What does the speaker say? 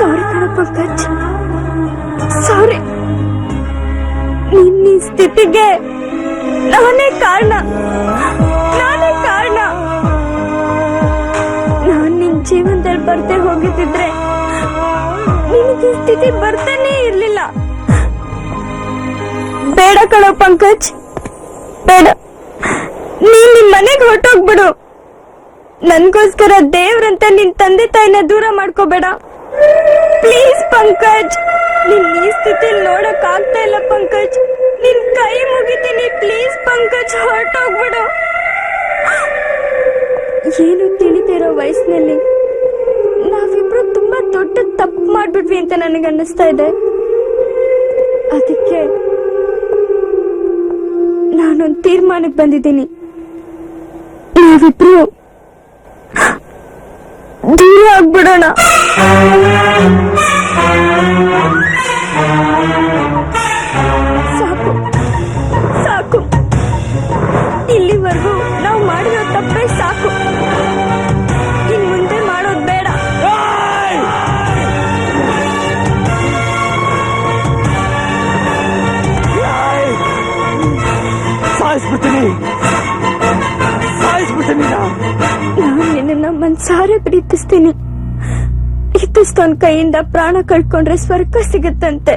ಸಾರಿ ಕಣ ಪಂಕಜ್, ಸಾರಿ. ನಿನ್ನ ಸ್ಥಿತಿಗೆ ನಾನೇ ಕಾರಣ. ನಾನ್ ನಿನ್ ಜೀವನದಲ್ಲಿ ಬರ್ದೇ ಹೋಗಿದ್ದಿದ್ರೆ ನಿನಗೆ ಸ್ಥಿತಿ ಬರ್ತಾನೆ ಇರ್ಲಿಲ್ಲ. ಬೇಡ ಕಣೋ ಪಂಕಜ್, ಬೇಡ. ನೀನ್ ನಿಮ್ ಮನೆಗೆ ಹೊರಟೋಗ್ಬಿಡು. ನನ್ಗೋಸ್ಕರ ದೇವ್ರಂತ ನಿನ್ ತಂದೆ ತಾಯಿನ ದೂರ ಮಾಡ್ಕೋಬೇಡ ಪ್ಲೀಸ್ ಪಂಕಜ್. ನಿನ್ ಈ ಸ್ಥಿತಿ ನೋಡಕ್ ಆಗ್ತಾ ಇಲ್ಲ ಪಂಕಜ್. ನಿನ್ ಕೈ ಮುಗಿತೀನಿ ಪ್ಲೀಸ್ ಪಂಕಜ್, ಹೊರಟೋಗ್ಬಿಡು. ಏನು ತಿಳಿದಿರೋ ವಯಸ್ಸಿನಲ್ಲಿ ನಾವಿಬ್ರು ತುಂಬಾ ದೊಡ್ಡ ತಪ್ಪು ಮಾಡ್ಬಿಟ್ವಿ ಅಂತ ನನಗೆ ಅನ್ನಿಸ್ತಾ ಇದೆ. ಅದಕ್ಕೆ ನಾನೊಂದು ತೀರ್ಮಾನಕ್ಕೆ ಬಂದಿದ್ದೀನಿ. ನಾವಿಬ್ರು ದೂರ ಆಗ್ಬಿಡೋಣ. ಸಾಕು ಸಾಕು, ಇಲ್ಲಿವರೆಗೂ ನಾವು ಮಾಡಿರೋ ತಪ್ಪೇ ಸಾಕು. ಇನ್ ಮುಂದೆ ಮಾಡೋದು ಬೇಡ. ನಾನು ನಿನ್ನ ಮನ್ಸಾರೆ ಪ್ರೀತಿಸ್ತೀನಿ. ಇಷ್ಟೊಂದು ಕೈಯಿಂದ ಪ್ರಾಣ ಕಳ್ಕೊಂಡ್ರೆ ಸ್ವರ್ಗ ಸಿಗುತ್ತಂತೆ.